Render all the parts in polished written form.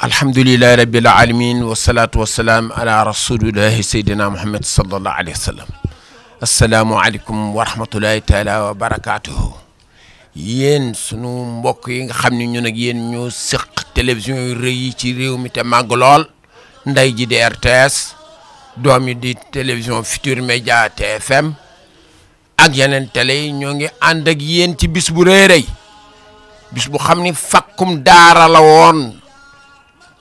alhamdulillahi rabbil alamin wassalatu wassalaam ala rasulillahi sayyidina muhammad sallallahu alayhi wa sallam. assalaamu aleykum wa rahmatullahi taala wa barakatuhu. yéen sunu mbokk yi nga xam ne ñun ak yéen ñoo seq télévision yu rëy yi ci réew mi te màgg lool nday ji di RTS doom yi di télévision Futurs Médias TFM ak yeneen télé yi ñoo ngi ànd ak yéen ci bis bu rëy rëy bis bu xam ni fakkum daara la woon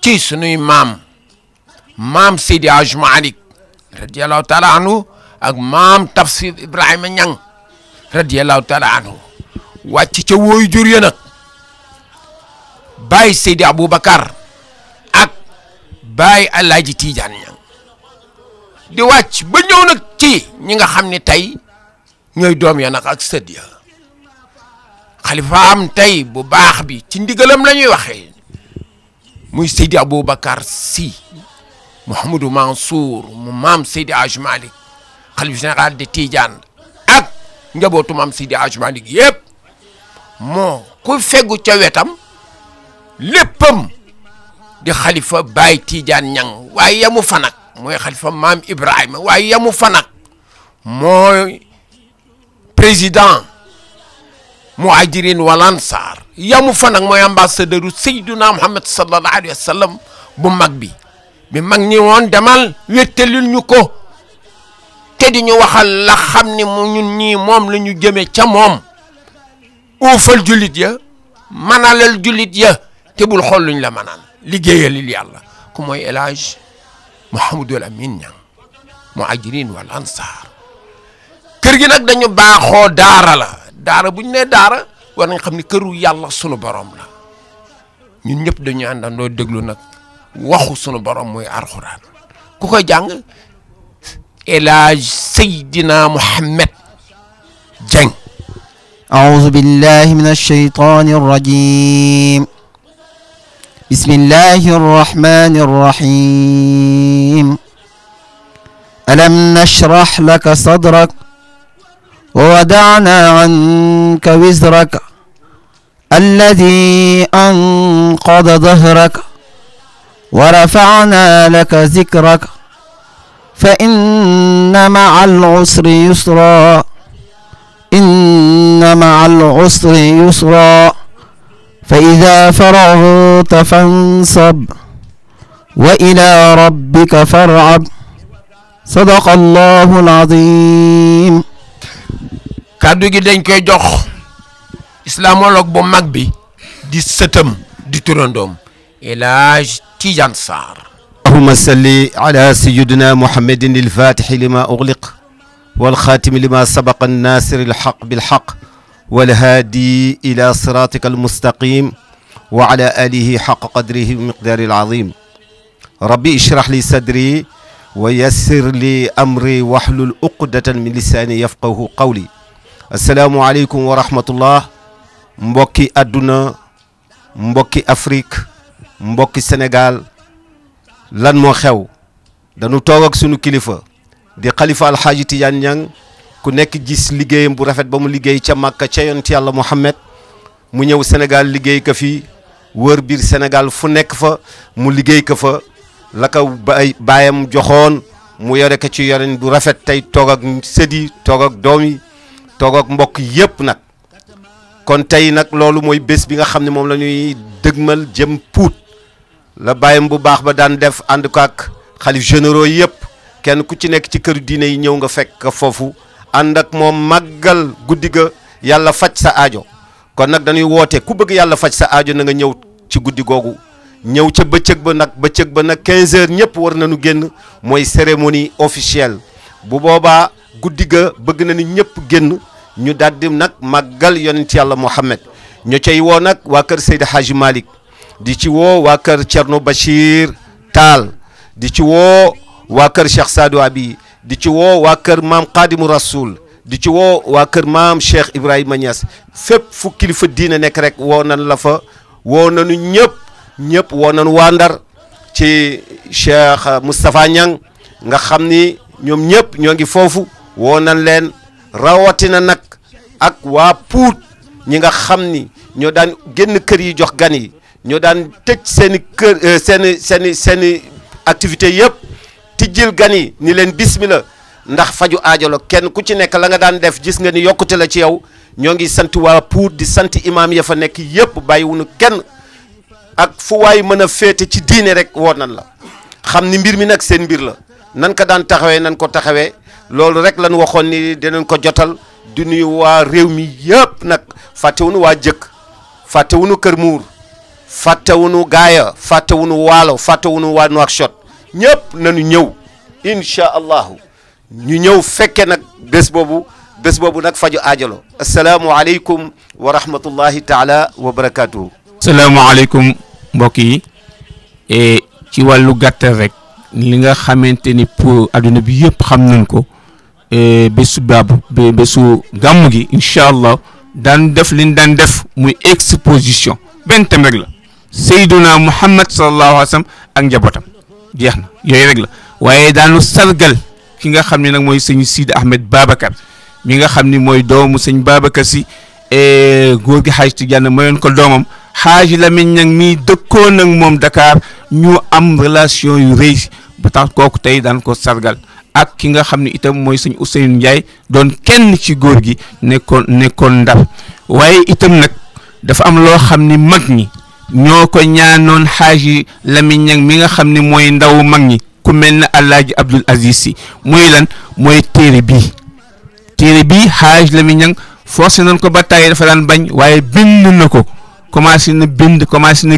ci sunuy maam Seydi Hadji Malick radiyallahu taala anhu ak maam Tafsir Ibrahima Niang radiyallahu taala anhu wàcc ca wooyu jur ya nag Baye Seydi Aboubacar ak Baye Alaaji Tidiane Niang di wàcc ba ñëw nag ci ñi nga xam ne tey ñooy doom ya nag ak sët ya xalifa am tey bu baax bi ci ndigalam la ñuy waxee muy Seydi Aboubacar Sy Mouhamadou Mansour mu maam Seydi Hadji Malick xalifa général de Tidiane ak njabootu maam Seydi Hadji Malick yëpp moo ku feggu ca wetam léppam di xalifa Baye Tidiane Niang waaye yamu fa nag mooy xalifa maam Ibrahima waaye yamu fa nag mooy président muhajirin wal ansar yamu fa nag mooy ambassadeur Seydina Muhammad sallallahu alayhi wa sallam bu mag bi mag ñi woon demal wettalil ñu ko te di ñu waxal la xam ni mu ñun ñii moom la ñu jëme ca moom uufal jullit ya manalal jullit ya te bul xool luñ la manaan liggéeyalil yàlla ku mooy El Hadj Mouhamadul Amin Niang muhajirin wal ansar kër gi nag dañu baaxoo daara la daara bu ñu nee daara war nañ xam ni këru yàlla sunu borom la ñun ñëpp dañu àndandoo déglu nag waxu sunu borom mooy alxuraan ku koy jàng El Hadj Seydina Mohamed Dieng. أعوذ بالله من الشيطان الرجيم بسم الله الرحمن الرحيم ألم نشرح لك صدرك ووضعنا عنك وزرك الذي أنقض ظهرك ورفعنا لك ذكرك فإن مع العسر يسرا إن مع العسر يسرا فإذا فرغت فانصب وإلى ربك فارغب صدق الله العظيم. kàddu gi dañ koy jox islamologue bu mag bi di sëtam di turandoom El Hadj Tidiane Sarr. اللهم صل على سيدنا محمد الفاتح لما أغلق والخاتم لما سبق الناصر الحق بالحق والهادي إلى صراطك المستقيم وعلى آله حق قدره ومقداره العظيم. ربي اشرح لي صدري ويسر لي أمري واحلل عقدة من لساني يفقه قولي. السلام عليكم ورحمة الله. mbokki àdduna mbokki Afrique mbokki Sénégal lan moo xew dañu toog ak sunu kilifa di xalifa alxaaji Tidiane Niang ku nekk gis liggéeyam bu rafet ba mu liggéey ca Makka ca yonent yàlla Muhammad mu ñëw Sénégal liggéey ko fi wër biir Sénégal fu nekk fa mu liggéey ko fa la ko baayam joxoon mu yore ko ci yorin bu rafet tey toog ak sët yi toog ak doom yi toog ak mbokk yëpp nag kon tey nag loolu mooy bés bi nga xam ne moom la ñuy dëgmal jëm Pout la bàyyam bu baax ba daan def ànd ko ak xalif généraux yëpp kenn ku ci nekk ci këru diine yi ñëw nga fekk foofu ànd ak moom màggal guddi ga yàlla faj sa aajo kon nag dañuy woote ku bëgg yàlla faj sa aajo na nga ñëw ci guddi googu ñëw ca bëccëg ba nag 15 heures ñëpp war nañu génn mooy cérémonie officielle bu boobaa guddi ga bëgg na ni ñëpp génn ñu daal di nag màggal yonent yàlla Muhammad ñu cay woo nag waa kër Seydi Hadji Malick di ci woo waa kër Thierno Bachir Tall di ci woo waa kër Cheikh Sadou Abi di ci woo waa kër maam Khadimu Rasoul di ci woo waa kër maam Cheikh Ibrahima Niass fépp fu kilifa diine nekk rek woo nañ la fa woo nañu ñëpp woo nañu waa Ndar ci Cheikh Moustapha Niang nga xam ni ñoom ñëpp ñoo ngi foofu woo nañ leen rawatina nag ak waa Pout ñi nga xam ni ñoo daan génn kër yi jox gan yi ñoo daan tëj seen i kër seen i activité yëpp tijjil gan yi ni leen bismillah ndax faju aajalo kenn ku ci nekk la nga daan def gis nga ni yokkute la ci yow ñoo ngi sant waa Pout di sant imaam ya fa nekk yëpp bàyyiwuñu kenn ak fu waay mën a féete ci diine rek woo nan la xam ni mbir mi nag seen mbir la nan ko daan taxawee nan ko taxawee loolu rek lan waxoon ni dinañ ko jotal di nuyu waa réew mi yëpp nag fàttewuñu waa jëkk fàttewuñu Kër Muur fàttewuñu Gaaya fàttewuñu Waalo fàttewuñu waa Nouakchott ñëpp nañu ñëw incha allahu ñu ñëw fekke nag bés boobu nag faju aajalo asalaamualeykum wa rahmatullahi taala wa barakatuhu. salaamaaleykum mbokk yi ci wàllu gàttal rek li nga xamante ni pour adduna bi yëpp xam nañ ko bésu gàmmu gi incha allah daan def liñ daan def muy exposition benn thème rek la Seyduna Muhammad sallallahu alayhi wa sallam ak njabootam jeex na yooyu rek la waaye daanu sargal ki nga xam ne nag mooy sëñ Sidi Ahmed Babacar mi nga xam ni mooy doomu sëñ Babacar si góor gi xaaj Tidiane mayoon ko doomam xaaji Lamine Niang mii dëkkoon ak moom Dakar ñu am relation yu rëy ba tax kooku tey daan ko sargal ak ki nga xam ne itam mooy sëñ Ousseynou Ndiaye doon kenn ci góor gi nekkoon Ndar waaye itam nag dafa am loo xam ni mag ñi ñoo ko ñaanoon xaaji Lamine Niang mi nga xam ne mooy ndaw mag ñi ku mel ne Alaaji Abdul Aziz Si muy lan mooy téere bii xaaji Lamine Niang forcé nañ ko ba tàyyi dafa daan bañ waaye bind na ko commencé na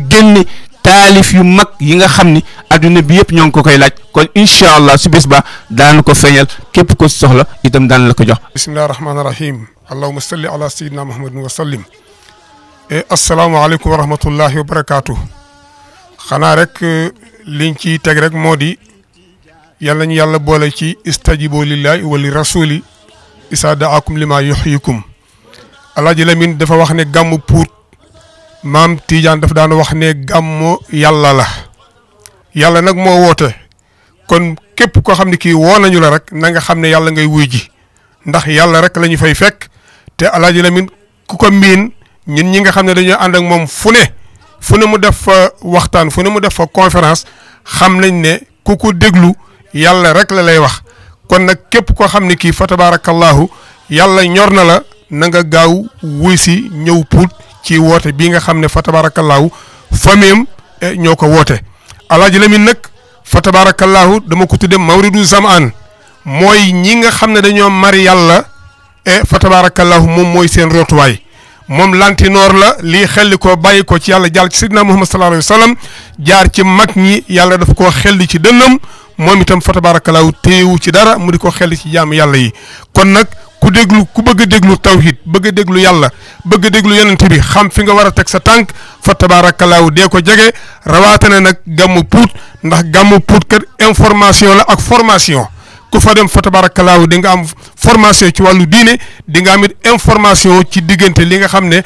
génne taalif yu mag yi nga xam ni adduna bi yëpp ñoo ngi ko koy laaj kon incha allah su bés ba daan ko feeñal képp ko soxla itam daan la ko jox. bismillahi rahmaani rahim allahumma salli ala sayyidina muhammadin wa sallim. asalaamaaleykum wa rahmatullahi wa barakaatu. xanaa rek liñ ciy teg rek moo di yàlla ñu yàlla boole ci istajibu lillahi wa li rasuli isa daakum lima yuhyikum. Alaaji Lamine dafa wax ne gàmmu Pout maam Tidiane dafa daan wax ne gàmmu yàlla la yàlla nag moo woote kon képp koo xam ne kii woo nañu la rek na nga xam ne yàlla ngay wuy ji ndax yàlla rek la ñu fay fekk te Alaaji Lamine ku ko miin ñun ñi nga xam ne dañoo ànd ak moom fu ne mu def fa waxtaan fu ne mu def fa conférence xam nañ ne ku ko déglu yàlla rek la lay wax kon nag képp koo xam ne kii fa tabarakallahu yàlla ñor na la na nga gaaw wuy si ñëw Pout ci woote bii nga xam ne fa tabarakallahu fameem ñoo ko woote Alaaji Lamine nag fa tabarakallahu dama ko tudde mawridu zamaan mooy ñi nga xam ne dañoo mari yàlla fa tabarakallahu moom mooy seen rootuwaay moom lantinoor la lii xelli ko bàyyi ko ci yàlla jàll ci sidna Muhammad sallallahu alayhi wa sallam jaar ci mag ñi yàlla daf koo xelli ci dënnam moom itam fa tabarakallahu téewu ci dara mu di ko xelli ci jaamu yàlla yi kon nag ku bëgg a déglu tawhid bëgg a déglu yàlla bëgg a déglu yonent bi xam fi nga war a teg sa tànk fa tabarakallahu dee ko jege rawaatana nag gàmmu Pout ndax gàmmu Pout kat information la ak formation ku fa dem fa tabarakallahu di nga am formation ci wàllu diine di nga amit information ci diggante li nga xam ne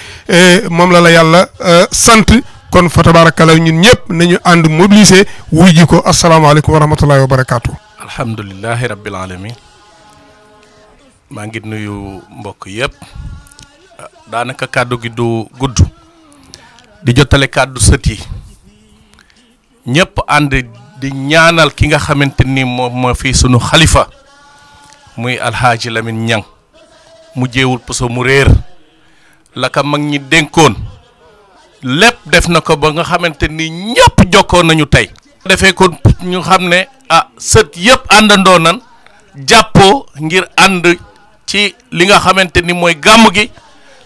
moom la yàlla sant kon fa tabarakallahu ñun ñëpp nañu ànd mobiliser wuy ji ko asalaamaaleykum wa rahmatullahi wa barakaatu. alhamdulilahi rabbil alamin maa ngi nuyu mbokk yëpp daanaka kàddu gi du gudd di jottale kàddu sët yi ñëpp ànd di ñaanal ki nga xamante ni moom moo fii sunu xalifa muy alhaaji Lamine Niang mu jéewul puso mu réer la ka mag ñi dénkoon lépp def na ko ba nga xamante ni ñëpp jokkoon nañu tey defee ko ñu xam ne sët yëpp àndandoo nan jàppoo ngir ànd ci li nga xamante ni mooy gàmm gi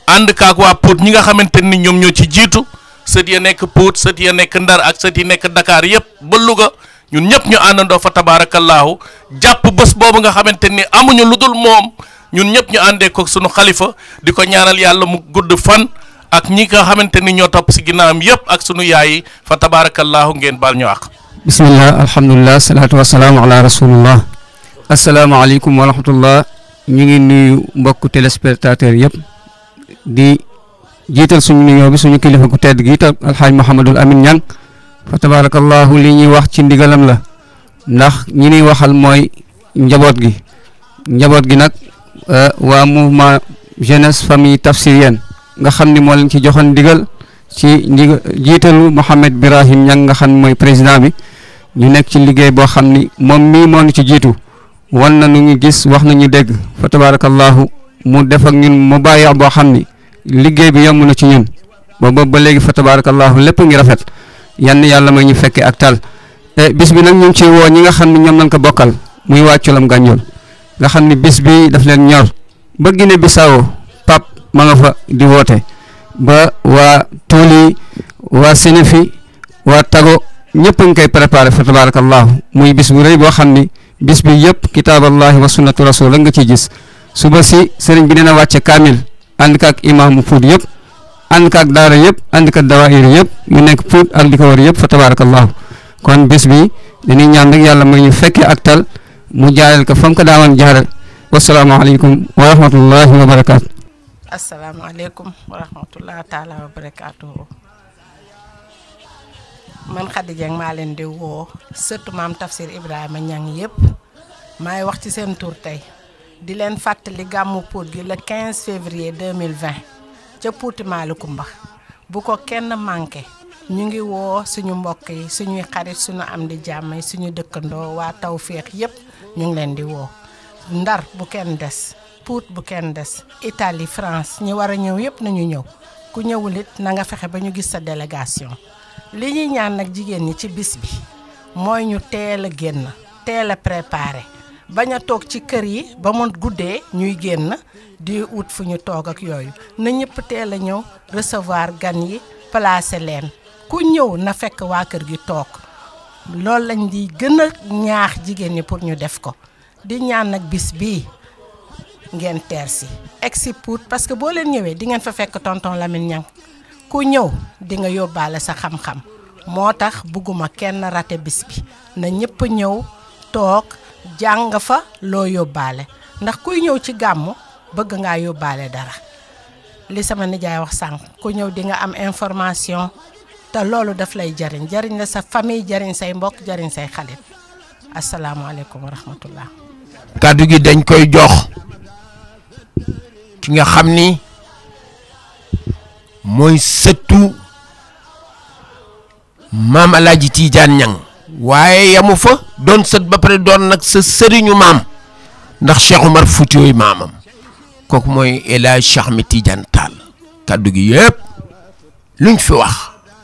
ànd kaak waa Pout ñi nga xamante ni ñoom ñoo ci jiitu sët ya nekk Pout sët ya nekk Ndar ak sët yi nekk Dakar yëpp ba Louga ñun ñëpp ñu àndandoo fa tabaarakallaahu jàpp bés boobu nga xamante ni amuñu lu dul moom ñun ñëpp ñu àndee ko sunu xalifa di ko ñaanal yàlla mu gudd fan ak ñi nga xamante ni ñoo topp si ginnaawam yëpp ak sunu yaay yi fa tabaarakallaahu ngeen baal ñu àq. bismillah alhamdulilah salaatu wasalaamu ala rasulillah asalaamaaleykum wa rahmatullah ñu ngi nuyu mbokku téléspectateur yëpp di jiital suñu nuyoo bi suñu kilifa gu tedd gi tam alxaaj Mouhamadul Amine Niang fa tabarakallahu li ñuy wax ci ndigalam la ndax ñi ñuy waxal mooy njaboot gi nag waa mouvement jeunesse famille tafsirienne nga xam ni moo leen ci joxoon ndigal ci jiitalu Mouhamed Birahim Niang nga xam ne mooy président bi ñu nekk ci liggéey boo xam ni moom mii moo ñu ci jiitu wan na nu ñu gis wax nañu dégg fa tabarakallahu mu def ak ñun mu bàyyi boo xam ni liggéey bi yomb na ci ñun ba léegi fa tabarakallahu lépp ngi rafet yann yàlla may ñu fekkee ak tal bis bi nag ñu ngi ciy woo ñi nga xam ne ñoom lañ ko bokkal muy waa Culam Gànjool nga xam ni bis bi daf leen ñor ba Guinée Bissau pap ma nga fa di woote ba waa Tuli waa Sénéfi waa Tago ñëpp a ngi koy préparé fa tabarakallahu muy bis bu rëy boo xam ni bis bi yëpp kitaaballahi wa sunnatu rasul la nga ciy gis suba si sëriñ bi dina wàcce kaamil ànd ak imaamu Pout yëpp ànd ak daara yëpp ànd ak dawaayir yëpp yu nekk Pout ak li ko war yëpp fa tabarakallahu kon bis bi dañuy ñaan rek yàlla may ñu fekkee ak tal mu jaareel ko fa mu ko daawoon jaareel wasalaamaaleykum wa rahmatullahi wa barakaatu. asalaamaaleykum wa rahmatullahi taala wa barakaatu. man Khady Dieng maa leen di woo surtout maam Tafsir Ibrahima Niang yëpp maay wax ci seen tur tey di leen fàttali gàmmu Pout gi le 15 février 2020 ca Pouti Malicoumba bu ko kenn manqué ñu ngi woo suñu mbokk yi suñuy xarit suñu am di jàmm yi suñu dëkkandoo waa Tawféex yëpp ñu ngi leen di woo Ndar bu kenn des Pout bu kenn des Italie France ñi war a ñëw yëpp nañu ñëw ku ñëwul it na nga fexe ba ñu gis sa délégation. li ñuy ñaan nag jigéen ñi ci bis bi mooy ñu teel a génn teel a préparé bañ a toog ci kër yi ba mu guddee ñuy génn di wut fu ñu toog ak yooyu na ñëpp teel a ñëw recevoir gan yi placer leen ku ñëw na fekk waa kër gi toog loolu lañ di gën a ñaax jigéen ñi pour ñu def ko di ñaan nag bis bii ngeen teer si egg si Pout parce que boo leen ñëwee di ngeen fa fekk tonton Lamine Niang ku ñëw di nga yóbbaale sa xam-xam moo tax bugguma kenn rate bis bi na ñëpp ñëw toog jàng fa loo yóbbaale ndax kuy ñëw ci gàmmu bëgg ngaa yóbbaale dara li sama nijaay wax sànq ku ñëw di nga am information te loolu daf lay jariñ la sa famille jariñ say mbokk jariñ say xarit asalaamaaleykum wa rahmatullah. kàddu gi dañ koy jox ki nga xam ni mooy sëttu maam Alaaji Tiijaan Ñang waaye yamu fa doon sët ba pare doon nag sa sëriñu maam ndax Cheikh Omar Fouti yooyu maamam kooku mooy El Hadj Cheikh mi Tiijaan Taal kàddu gi yëpp luñ fi wax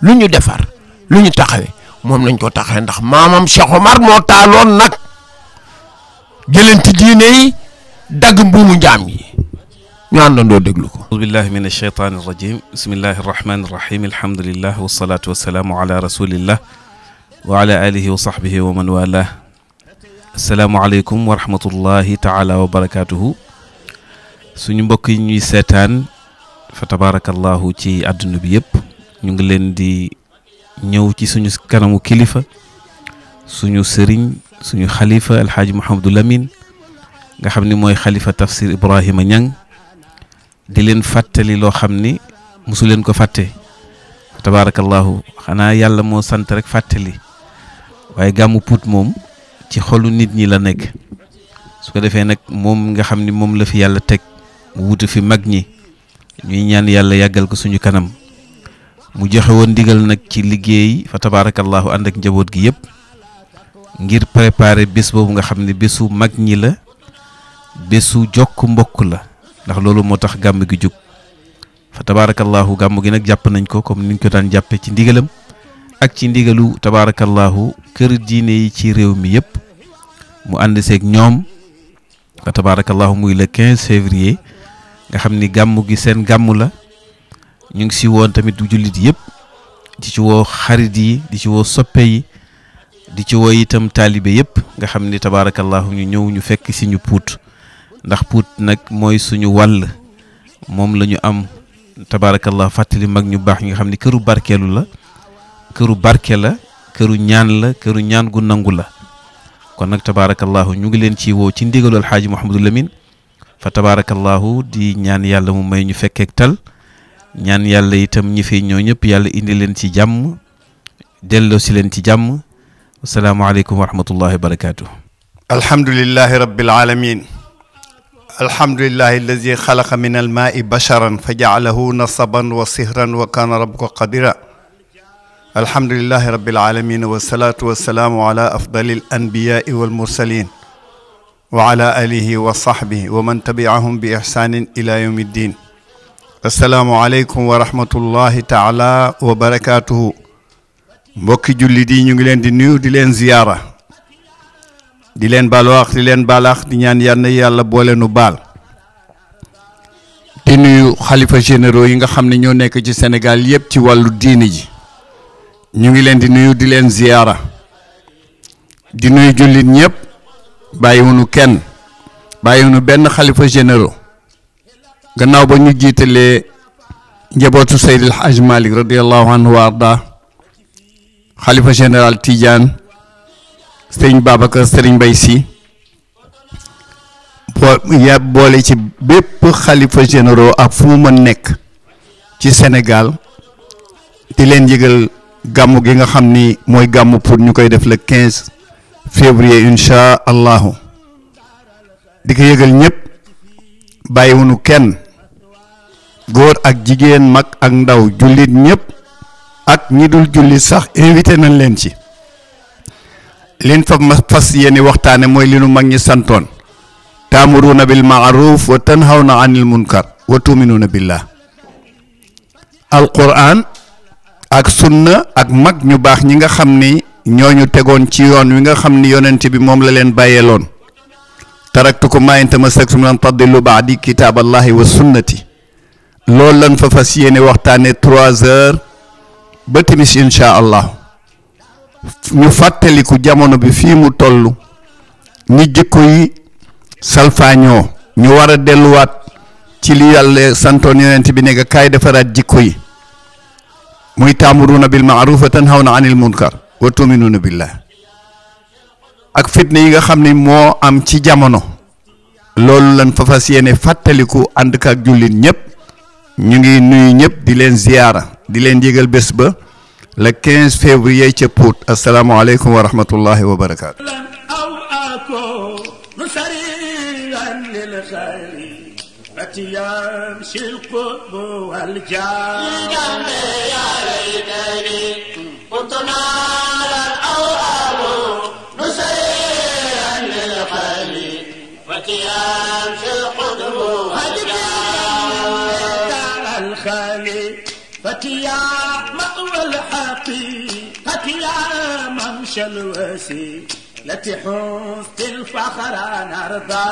lu ñu defar lu ñu taxawe moom lañ ko taxawee ndax maamam Cheikh Omar moo taaloon nag jëlanti diine yi dagg mbuumu njaam yi ñu àndandoo déglu ko. auzu billahi min alcheytaan irrajim bismillahi arrahmani irrahim alhamdulillah wasalaatu wasalaamu ala rasulillah wa ala alihi wa sahbihi wa man wala asalaamualeykum wa rahmatullahi taala wa barakatuhu suñu mbokk yi ñuy seetaan fa tabarakallahu ci àdduna bi yëpp ñu ngi leen di ñëw ci suñu kanamu kilifa suñu sëriñ suñu xalifa alxaaji Mouhamadou Lamine nga xam ni mooy xalifa Tafsir Ibrahima Niang di leen fàttali loo xam ni mosu leen ko fàtte tabarakallahu xanaa yàlla moo sant rek fàttali waaye gàmmu Pout moom ci xolu nit ñi la nekk su ko defee nag moom nga xam ni moom la fi yàlla teg mu wutu fi mag ñi ñuy ñaan yàlla yàggal ko suñu kanam mu joxe woon ndigal nag ci liggéey fa tabarakallahu ànd ak njaboot gi yëpp ngir préparer bés boobu nga xam ne bésu mag ñi la bésu jokk mbokk la ndax loolu moo tax gàmm gi jóg fa tabarakallahu gàmm gi nag jàpp nañ ko comme niñ ko daan jàppe ci ndigalam ak ci ndigalu tabarakallahu kër diine yi ci réew mi yëpp mu ànd seeg ñoom fa tabarakallahu muy le 15 février nga xam ni gàmm gi seen gàmm la ñu ngi si woon tamit jullit yëpp di ci woo xarit yi di ci woo soppe yi di ci woo itam taalibe yëpp nga xam ni tabarakallahu ñu ñëw ñu fekk si ñu Pout ndax Pout nag mooy suñu wàll moom la ñu am tabarakallahu fàttali mag ñu baax ñi nga xam ni këru barkeelu la këru barke la këru ñaan la këru ñaan gu nangu la kon nag tabarakallahu ñu ngi leen ci woo ci ndigalu alxaaji Mouhamadou Lamine fa tabarakallahu di ñaan yàlla mu may ñu fekkeek tal ñaan yàlla itam ñi fi ñëw ñëpp yàlla indi leen ci jàmm delloo si leen ci jàmm asalaamaaleykum wa rahmatullahi wa barakaatu. alhamdulillahi rabbil alamin alhamdulillahi alladi xalaqa min almaai basharan fa jaalahu nasaban wa sihran wa kana rabbuka qadira alhamdulillahi rabbil alamin wassalatu wassalaamu ala afdali alanbiyai walmursalin wa ala alihi wa sahbihi wa man tabiahum bi ihsanin ila yawmi ddin. assalaamu aleykum wa rahmatullahi taala wa barakatuhu. mbokki jullit yi ñu ngi leen di nuyu di leen ziyaara di leen balwaax di leen balaax di ñaan yàlla boole nu baal di nuyu xalifa généraux yi nga xam ne ñoo nekk ci Sénégal yépp ci wàllu diini ji ñu ngi leen di nuyu di leen ziyaara di nuyu jullit ñépp bàyyiwunu kenn bàyyiwunu benn xalifa généraux gannaaw ba ñu jiitalee njabootu Seydil Hajj Malik radiyallahu anhu wa arda xalifa général Tidiane sëriñ Babacar sëriñ Mbaye Sy boole ci bépp xalifa généraux ak fu mu mën nekk ci Sénégal di leen yëgal gàmmu gi nga xam ni mooy gàmmu pour ñu koy def le 15 février incha allahu di ko yëgal ñëpp bàyyiwunu kenn góor ak jigéen mag ak ndaw jullit ñëpp ak ñi dul jullit sax invité nañ leen ci liñ fa fas yéene waxtaane mooy li nu mag ñi santoon taamuruuna bil maaruf wa tanhawna anil munkar wa tuminuuna billah alquran ak sunna ak mag ñu baax ñi nga xam ni ñooñu tegoon ci yoon wi nga xam ni yonent bi moom la leen bàyyeeloon taraktukum maa in tamassaktum lan tadillu baadi kitaaballahi wa sunnati loolu lan fa fas yéene waxtaane 3 heures ba timis incha allah ñu fàttaliku jamono bi fii mu toll ñi jikko yi salfaañoo ñu war a delluwaat ci li yàlla santoon yonent bi nekk kaay defaraat jikko yi muy taamuruuna bil maaruf wa tanhawna anil munkar wa tuminuuna billah ak fitna yi nga xam ni moo am ci jamono loolu lan fa fas yéene fàttaliku ànd ak jullit ñëpp ñu ngi nuyu ñëpp di leen ziyaara di leen yëgal bés ba le 15 février ca Pout. asalaamaaleykum wa rahmatullahi wa barakaatu. فتيا مأوى الحقيقة يا ممشى الوسيلة حفظ الفخر نرضى